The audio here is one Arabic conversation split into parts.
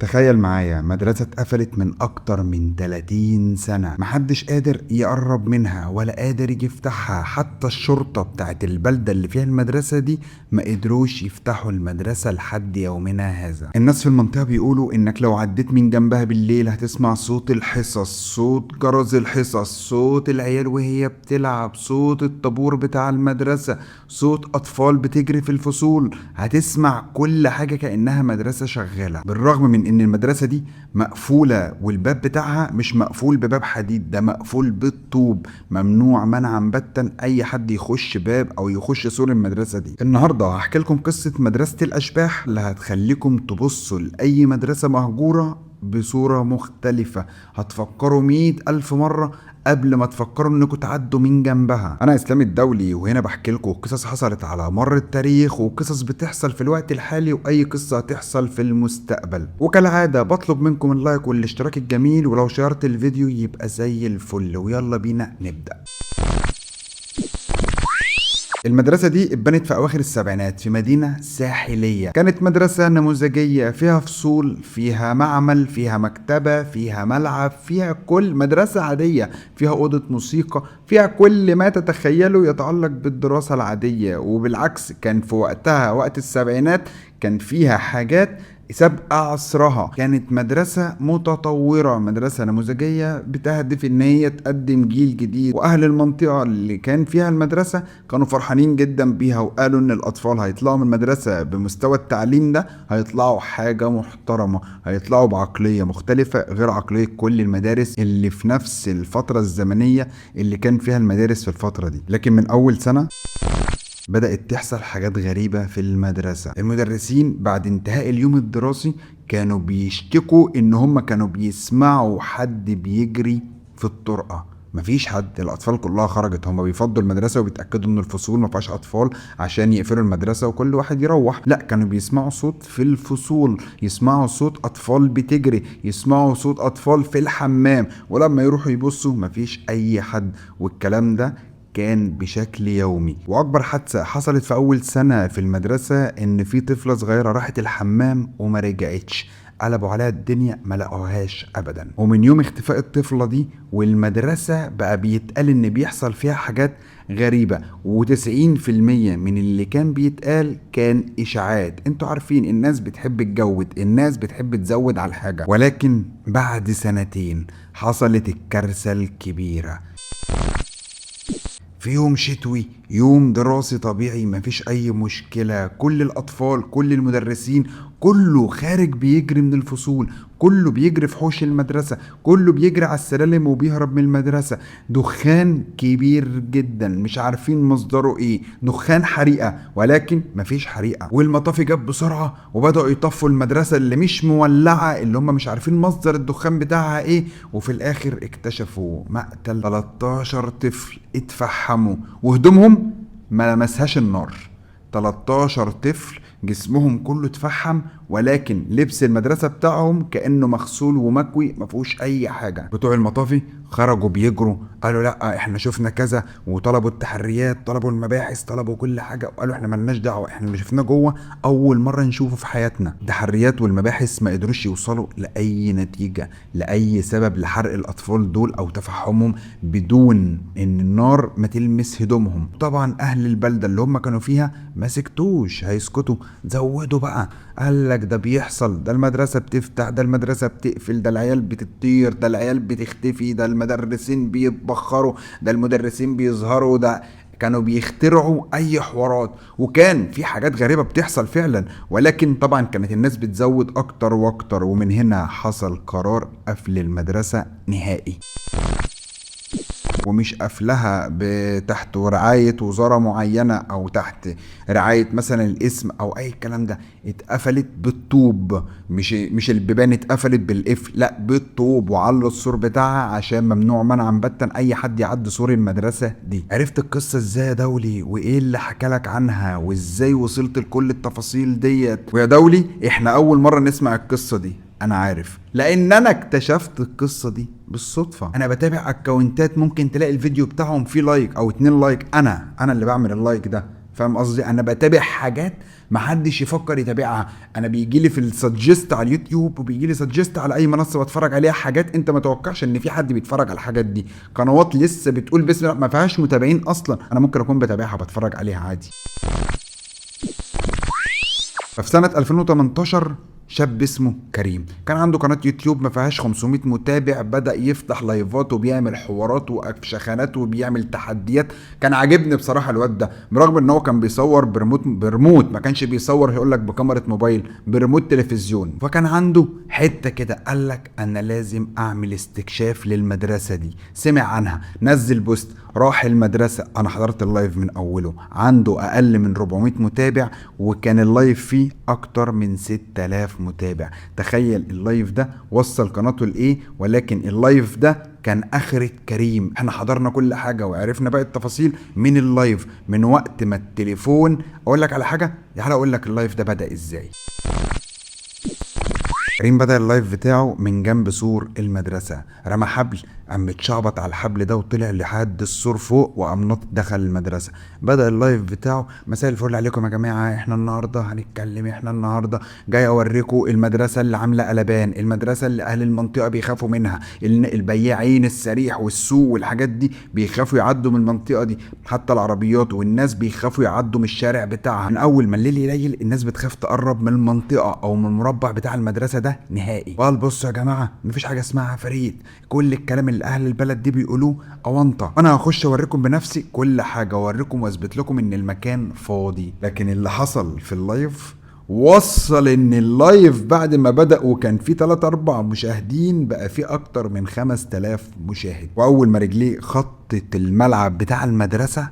تخيل معايا مدرسة اتقفلت من أكتر من 30 سنة، محدش قادر يقرب منها ولا قادر يجي يفتحها. حتى الشرطة بتاعت البلدة اللي فيها المدرسة دي ما قدروش يفتحوا المدرسة لحد يومنا هذا. الناس في المنطقة بيقولوا إنك لو عديت من جنبها بالليل هتسمع صوت الحصص، صوت جرس الحصص، صوت العيال وهي بتلعب، صوت الطابور بتاع المدرسة، صوت أطفال بتجري في الفصول. هتسمع كل حاجة كأنها مدرسة شغالة، بالرغم من ان المدرسة دي مقفولة والباب بتاعها مش مقفول بباب حديد، ده مقفول بالطوب. ممنوع منعا باتا اي حد يخش باب او يخش سور المدرسة دي. النهاردة هحكي لكم قصة مدرسة الاشباح اللي هتخليكم تبصوا لأي مدرسة مهجورة بصورة مختلفة. هتفكروا 100,000 مرة قبل ما تفكروا انكم تعدوا من جنبها. انا اسلام الدولي، وهنا بحكي لكم قصص حصلت على مر التاريخ وقصص بتحصل في الوقت الحالي واي قصة هتحصل في المستقبل. وكالعادة بطلب منكم اللايك والاشتراك الجميل، ولو شيرت الفيديو يبقى زي الفل. ويلا بينا نبدأ. المدرسة دي اتبنت في أواخر السبعينات في مدينة ساحلية. كانت مدرسة نموذجية، فيها فصول، فيها معمل، فيها مكتبة، فيها ملعب، فيها كل مدرسة عادية، فيها أوضة موسيقى، فيها كل ما تتخيله يتعلق بالدراسة العادية. وبالعكس كان في وقتها، وقت السبعينات، كان فيها حاجات سابقة عصرها. كانت مدرسة متطورة، مدرسة نموذجية بتهدف ان هي تقدم جيل جديد. واهل المنطقة اللي كان فيها المدرسة كانوا فرحانين جدا بيها، وقالوا ان الاطفال هيطلعوا من المدرسة بمستوى التعليم ده، هيطلعوا حاجة محترمة، هيطلعوا بعقلية مختلفة غير عقلية كل المدارس اللي في نفس الفترة الزمنية اللي كان فيها المدارس في الفترة دي. لكن من اول سنة بدأت تحصل حاجات غريبة في المدرسة. المدرسين بعد انتهاء اليوم الدراسي كانوا بيشتكوا ان هم كانوا بيسمعوا حد بيجري في الطرقة. مفيش حد، الاطفال كلها خرجت، هم بيفضوا المدرسة وبيتأكدوا ان الفصول مفيهاش اطفال عشان يقفلوا المدرسة وكل واحد يروح. لا، كانوا بيسمعوا صوت في الفصول، يسمعوا صوت اطفال بتجري، يسمعوا صوت اطفال في الحمام، ولما يروحوا يبصوا مفيش اي حد. والكلام ده كان بشكل يومي. واكبر حادثة حصلت في اول سنة في المدرسة ان في طفلة صغيرة راحت الحمام وما رجعتش. قلبوا عليها الدنيا، ما لقوهاش ابدا. ومن يوم اختفاء الطفلة دي والمدرسة بقى بيتقال ان بيحصل فيها حاجات غريبة. و90% من اللي كان بيتقال كان اشاعات. انتوا عارفين الناس بتحب تجود، الناس بتحب تزود على الحاجة. ولكن بعد سنتين حصلت الكارثة الكبيرة. في يوم شتوي، يوم دراسي طبيعي، مفيش اي مشكلة، كل الاطفال، كل المدرسين، كله خارج بيجري من الفصول، كله بيجري في حوش المدرسة، كله بيجري على السلالم وبيهرب من المدرسة. دخان كبير جدا مش عارفين مصدره ايه، دخان حريقة، ولكن مفيش حريقة. والمطافي جاب بسرعة وبدأوا يطفوا المدرسة اللي مش مولعة، اللي هم مش عارفين مصدر الدخان بتاعها ايه. وفي الاخر اكتشفوا مقتل 13 طفل اتفحموا وهدومهم ما لمسهاش النار. 13 طفل جسمهم كله اتفحم، ولكن لبس المدرسة بتاعهم كأنه مغسول ومكوي، ما فيهوش اي حاجة. بتوع المطافي خرجوا بيجروا، قالوا لا احنا شفنا كذا، وطلبوا التحريات، طلبوا المباحث، طلبوا كل حاجة، وقالوا احنا ملناش دعوة، احنا اللي شفناه جوه اول مرة نشوفه في حياتنا. التحريات والمباحث ما قدروش يوصلوا لأي نتيجة، لأي سبب لحرق الأطفال دول أو تفحمهم بدون إن النار ما تلمس هدومهم. طبعا أهل البلدة اللي هم كانوا فيها ما سكتوش، هيسكتوا؟ زودوا بقى، قال لك ده بيحصل، ده المدرسة بتفتح، ده المدرسة بتقفل، ده العيال بتطير، ده العيال بتختفي، ده المدرسين بيتبخروا، ده المدرسين بيظهروا، ده كانوا بيخترعوا اي حوارات. وكان في حاجات غريبة بتحصل فعلا، ولكن طبعا كانت الناس بتزود اكتر واكتر. ومن هنا حصل قرار قفل المدرسة نهائي. ومش قفلها تحت رعاية وزارة معينة او تحت رعاية مثلا الاسم او اي الكلام ده. اتقفلت بالطوب، مش البيبان اتقفلت بالقفل، لا بالطوب، وعلوا السور بتاعها عشان ممنوع منعا باتا اي حد يعدي سور المدرسة دي. عرفت القصة ازاي يا دولي؟ وايه اللي حكالك عنها؟ وازاي وصلت لكل التفاصيل ديت؟ ويا دولي احنا اول مرة نسمع القصة دي، انا عارف، لان انا اكتشفت القصة دي بالصدفة. انا بتابع اكونتات ممكن تلاقي الفيديو بتاعهم فيه لايك او 2 لايك، انا اللي بعمل اللايك ده. فاهم قصدي؟ انا بتابع حاجات محدش يفكر يتابعها. انا بيجي لي في السجست على اليوتيوب وبيجي لي سجست على اي منصه بتفرج عليها حاجات انت ما توقعش ان في حد بيتفرج على الحاجات دي. قنوات لسه بتقول بسم الله ما فيهاش متابعين اصلا، انا ممكن اكون بتابعها بتفرج عليها عادي. ففي سنة 2018 شاب اسمه كريم كان عنده قناة يوتيوب ما فيهاش 500 متابع، بدأ يفتح لايفات وبيعمل حوارات وأفشخانات وبيعمل تحديات. كان عاجبني بصراحة الواد ده، برغم ان هو كان بيصور بريموت، ما كانش بيصور يقول لك بكاميرا موبايل، بريموت تلفزيون. فكان عنده حتة كده، قال لك انا لازم اعمل استكشاف للمدرسة دي. سمع عنها، نزل بوست، راح المدرسة. انا حضرت اللايف من اوله، عنده اقل من 400 متابع وكان اللايف فيه اكتر من 6000 متابع. تخيل اللايف ده وصل قناته لايه، ولكن اللايف ده كان اخرة كريم. احنا حضرنا كل حاجة وعرفنا باقي التفاصيل من اللايف، من وقت ما التليفون. اقول لك على حاجة، تعالى اقول لك اللايف ده بدأ ازاي. كريم بدأ اللايف بتاعه من جنب سور المدرسة، رمى حبل، قام متشعبط على الحبل ده وطلع لحد السور فوق وقام نط دخل المدرسة. بدأ اللايف بتاعه، مساء الفل عليكم يا جماعة، احنا النهاردة هنتكلم، احنا النهاردة جاي اوريكم المدرسة اللي عاملة قلبان، المدرسة اللي اهل المنطقة بيخافوا منها، البياعين السريح والسوق والحاجات دي بيخافوا يعدوا من المنطقة دي، حتى العربيات والناس بيخافوا يعدوا من الشارع بتاعها. من اول ما الليل يليل الناس بتخاف تقرب من المنطقة او من المربع بتاع المدرسة ده نهائي. قال بصوا يا جماعة، مفيش حاجة اسمها عفاريت، كل الكلام اللي اهل البلد دي بيقولوه اونطه. انا هخش اوريكم بنفسي كل حاجه، اوريكم واثبت لكم ان المكان فاضي. لكن اللي حصل في اللايف وصل ان اللايف بعد ما بدأ وكان فيه 3-4 مشاهدين بقى فيه اكتر من 5000 مشاهد. واول ما رجليه خطت الملعب بتاع المدرسة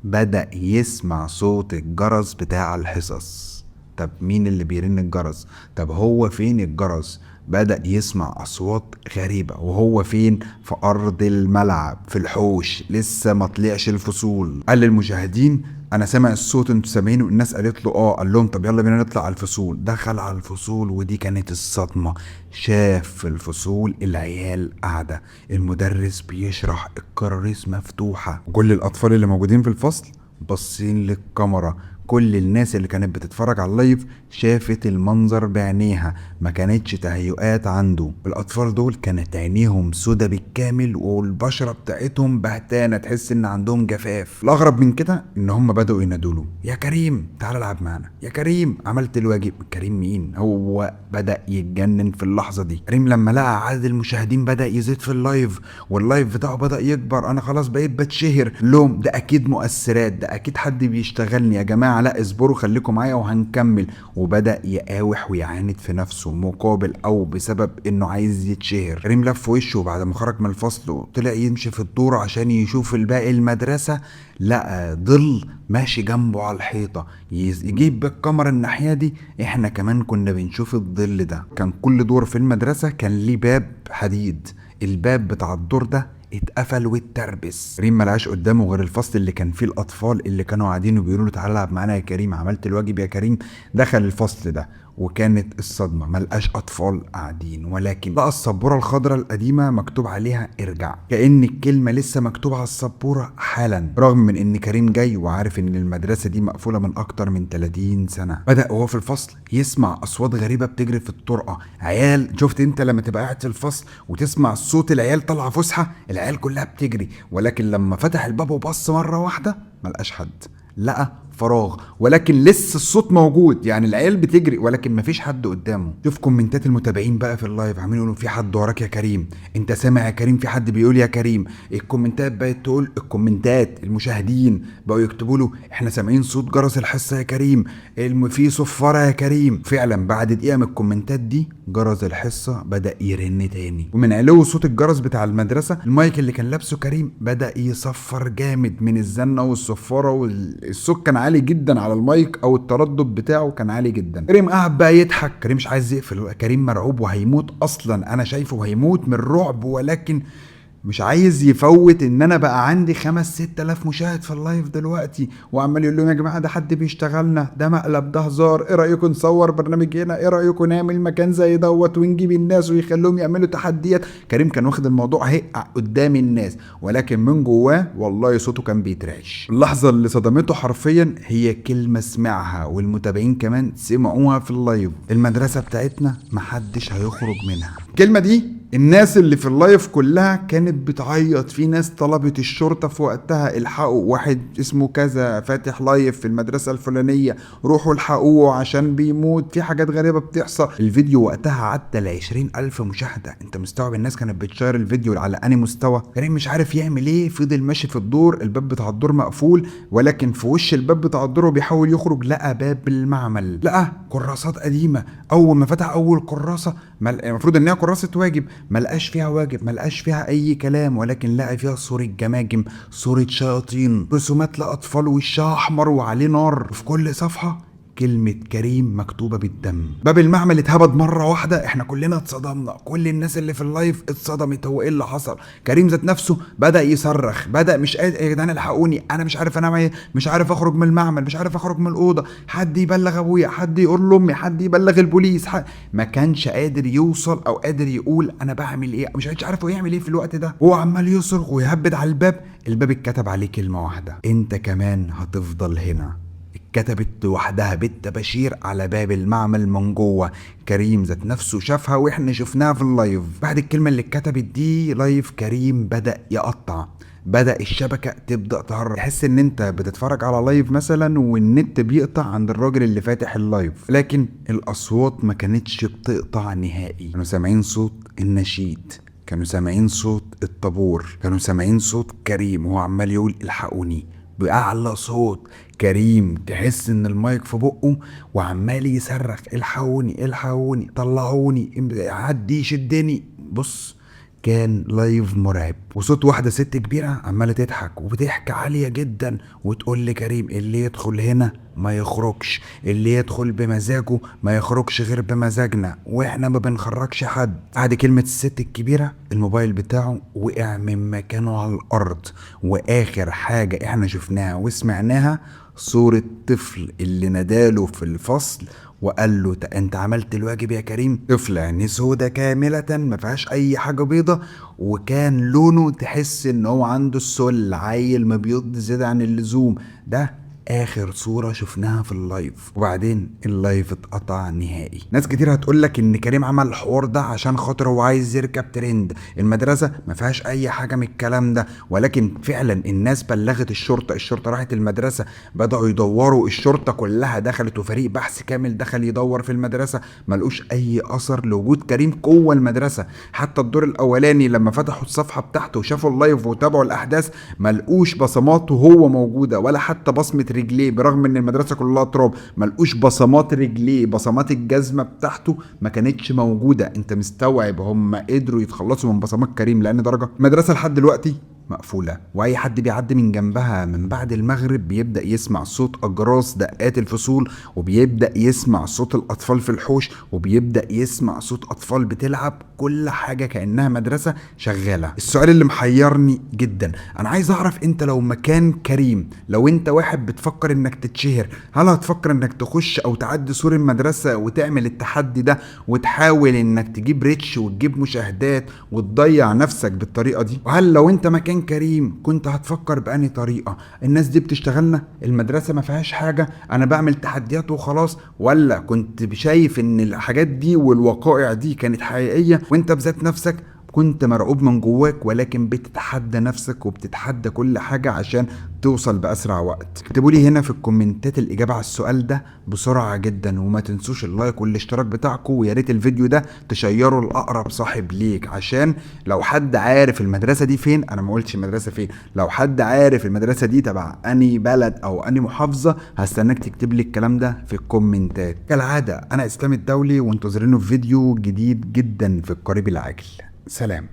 بدأ يسمع صوت الجرس بتاع الحصص. طب مين اللي بيرن الجرس؟ طب هو فين الجرس؟ بدأ يسمع أصوات غريبة وهو فين؟ في أرض الملعب في الحوش، لسه ما طلعش الفصول. قال للمشاهدين أنا سامع الصوت، انتوا سامعينه؟ الناس قالت له اه. قال لهم طب يلا بينا نطلع على الفصول. دخل على الفصول ودي كانت الصدمة. شاف في الفصول العيال قاعدة، المدرس بيشرح، الكراريس مفتوحة، وكل الأطفال اللي موجودين في الفصل باصين للكاميرا. كل الناس اللي كانت بتتفرج على اللايف شافت المنظر بعينيها، ما كانتش تهيؤات عنده. الاطفال دول كانت عينيهم سودا بالكامل والبشرة بتاعتهم بهتانة، تحس ان عندهم جفاف. الاغرب من كده ان هم بدأوا ينادوله يا كريم تعال العب معانا، يا كريم عملت الواجب. كريم مين؟ هو بدأ يتجنن في اللحظة دي. كريم لما لقى عدد المشاهدين بدأ يزيد في اللايف واللايف بتاعه بدأ يكبر، انا خلاص بقيت بتشهر لهم، ده اكيد مؤثرات، ده اكيد حد بيشتغلني يا جماعة، لا اصبروا خليكم معايا وهنكمل. وبدأ يقاوح ويعاند في نفسه مقابل او بسبب انه عايز يتشهر. كريم لف وشه بعد ما خرج من الفصل وطلع يمشي في الدور عشان يشوف الباقي المدرسة، لقى ظل ماشي جنبه على الحيطة. يجيب بالكاميرا الناحية دي، احنا كمان كنا بنشوف الظل ده. كان كل دور في المدرسة كان ليه باب حديد، الباب بتاع الدور ده اتقفل واتربس. كريم ملقاش قدامه غير الفصل اللي كان فيه الاطفال اللي كانوا قاعدين وبيقولوا له تعالى العب معانا يا كريم، عملت الواجب يا كريم. دخل الفصل ده وكانت الصدمه، ملقاش اطفال قاعدين، ولكن لقى السبوره الخضراء القديمه مكتوب عليها ارجع، كأن الكلمه لسه مكتوبه على السبوره حالا. رغم من ان كريم جاي وعارف ان المدرسه دي مقفوله من اكتر من 30 سنه، بدأ وهو في الفصل يسمع اصوات غريبه بتجري في الطرقه، عيال. شفت انت لما تبقى قاعد في الفصل وتسمع صوت العيال طالعه فسحه، العيال كلها بتجري. ولكن لما فتح الباب وبص مره واحده ملقاش حد، لقى فراغ، ولكن لسه الصوت موجود، يعني العيال بتجري ولكن مفيش حد قدامه. شوف كومنتات المتابعين بقى في اللايف عاملين يقولوا في حد وراك يا كريم، انت سامع يا كريم في حد بيقول يا كريم. الكومنتات بقت تقول، الكومنتات المشاهدين بقوا يكتبوا له احنا سامعين صوت جرس الحصه يا كريم، في صفاره يا كريم. فعلا بعد دقيقه من الكومنتات دي جرس الحصه بدأ يرن تاني، ومن علو صوت الجرس بتاع المدرسه المايك اللي كان لابسه كريم بدأ يصفر جامد من الزنه والصفاره، والصوت كان عالي جدا على المايك او التردد بتاعه كان عالي جدا. كريم قاعد بقى يضحك، كريم مش عايز يقفل، كريم مرعوب وهيموت اصلا، انا شايفه هيموت من الرعب، ولكن مش عايز يفوت ان انا بقى عندي 5-6 آلاف مشاهد في اللايف دلوقتي، وعمال يقول لهم يا جماعه ده حد بيشتغلنا، ده مقلب، ده هزار، ايه رايكم نصور برنامج هنا، ايه رايكم نعمل مكان زي دوت ونجيب الناس ويخلوهم يعملوا تحديات. كريم كان واخد الموضوع هي قدام الناس، ولكن من جواه والله صوته كان بيترعش. اللحظه اللي صدمته حرفيا هي كلمه سمعها والمتابعين كمان سمعوها في اللايف: المدرسه بتاعتنا محدش هيخرج منها. الكلمه دي الناس اللي في اللايف كلها كانت بتعيط. في ناس طلبت الشرطة في وقتها: الحقوا واحد اسمه كذا فاتح لايف في المدرسة الفلانية، روحوا الحقوه عشان بيموت، في حاجات غريبة بتحصل. الفيديو وقتها عدى ل20,000 مشاهدة. انت مستوعب الناس كانت بتشير الفيديو على انهي مستوى؟ كريم مش عارف يعمل ايه، فضل ماشي في الدور، الباب بتاع الدور مقفول، ولكن في وش الباب بتاع الدور وبيحاول يخرج لقى باب المعمل، لقى كراسات قديمة. اول ما فتح اول كراسة، المفروض انها كراسة واجب، ملقاش فيها واجب، ملقاش فيها اي كلام، ولكن لقى فيها صورة جماجم، صورة شياطين، رسومات لاطفال وشها احمر وعليه نار، وفي كل صفحة كلمة كريم مكتوبة بالدم. باب المعمل اتهبد مرة واحدة، احنا كلنا اتصدمنا، كل الناس اللي في اللايف اتصدمت. هو ايه اللي حصل؟ كريم ذات نفسه بدأ يصرخ، بدأ مش قادر، يا جدعان الحقوني، انا مش عارف انام ايه، مش عارف اخرج من المعمل، مش عارف اخرج من الأوضة، حد يبلغ ابويا، حد يقول لامي، حد يبلغ البوليس، ما كانش قادر يوصل او قادر يقول انا بعمل ايه، مش عارف هو يعمل ايه في الوقت ده. هو عمال يصرخ ويهبد على الباب. الباب اتكتب عليه كلمة واحدة: انت كمان هتفضل هنا. كتبت لوحدها بالتباشير على باب المعمل من جوه. كريم ذات نفسه شافها واحنا شفناها في اللايف. بعد الكلمه اللي اتكتبت دي لايف كريم بدا يقطع، بدأ الشبكة تبدأ تهرب. تحس ان انت بتتفرج على لايف مثلا والنت بيقطع عند الراجل اللي فاتح اللايف، لكن الاصوات ما كانتش بتقطع نهائي. كانوا سامعين صوت النشيد، كانوا سامعين صوت الطابور، كانوا سامعين صوت كريم وهو عمال يقول الحقوني بأعلى صوت. كريم تحس ان المايك في بقه وعمال يصرخ الحقوني الحقوني طلعوني حد يشدني. بص، كان لايف مرعب. وصوت واحدة ست كبيرة عمالة تضحك وبتضحك عالية جدا وتقول لكريم اللي يدخل هنا ما يخرجش، اللي يدخل بمزاجه ما يخرجش غير بمزاجنا، واحنا ما بنخرجش حد. بعد كلمة الست الكبيرة الموبايل بتاعه وقع من مكانه على الارض، واخر حاجة احنا شفناها وسمعناها صورة طفل اللي ناداله في الفصل وقال له انت عملت الواجب يا كريم. طفل عينيه سودا كاملة ما فيهاش اي حاجة بيضة، وكان لونه تحس ان هو عنده السل، عيل مبيض زيادة عن اللزوم. ده اخر صورة شفناها في اللايف. وبعدين اللايف اتقطع نهائي. ناس كتير هتقولك ان كريم عمل الحوار ده عشان خاطر هو عايز يركب ترند، المدرسة ما فيهاش اي حاجة من الكلام ده. ولكن فعلا الناس بلغت الشرطة، الشرطة راحت المدرسة، بدأوا يدوروا، الشرطة كلها دخلت وفريق بحث كامل دخل يدور في المدرسة، ملقوش اي اثر لوجود كريم جوه المدرسة. حتى الدور الاولاني لما فتحوا الصفحة بتاعته وشافوا اللايف وتابعوا الاحداث ملقوش بصماته هو موجودة، ولا حتى بصمة رجليه، برغم ان المدرسه كلها تراب ملقوش بصمات رجليه، بصمات الجزمه بتاعته ما كانتش موجوده. انت مستوعب هم قدروا يتخلصوا من بصمات كريم لان درجه؟ المدرسه لحد دلوقتي مقفولة، واي حد بيعدي من جنبها من بعد المغرب بيبدأ يسمع صوت اجراس دقات الفصول، وبيبدأ يسمع صوت الاطفال في الحوش، وبيبدأ يسمع صوت اطفال بتلعب، كل حاجة كأنها مدرسة شغالة. السؤال اللي محيرني جدا، انا عايز اعرف انت لو مكان كريم، لو انت واحد بتفكر انك تتشهر، هل هتفكر انك تخش او تعدي سور المدرسة وتعمل التحدي ده وتحاول انك تجيب ريتش وتجيب مشاهدات وتضيع نفسك بالطريقة دي؟ وهل لو انت مكان كريم كنت هتفكر بأني طريقة؟ الناس دي بتشتغلنا، المدرسة ما فيهاش حاجة، انا بعمل تحديات وخلاص، ولا كنت شايف ان الحاجات دي والوقائع دي كانت حقيقية وانت بذات نفسك كنت مرعوب من جواك، ولكن بتتحدى نفسك وبتتحدى كل حاجة عشان توصل بأسرع وقت؟ اكتبوا لي هنا في الكومنتات الإجابة على السؤال ده بسرعة جدا، وما تنسوش اللايك والاشتراك بتاعكم، ويا ريت الفيديو ده تشيره لأقرب صاحب ليك، عشان لو حد عارف المدرسة دي فين، أنا ما قلتش المدرسة فين، لو حد عارف المدرسة دي تبع أني بلد أو أني محافظة هستناك تكتب لي الكلام ده في الكومنتات. كالعادة أنا إسلام الدولي، وانتظرينه في فيديو جديد جدا في القريب العاجل. سلام.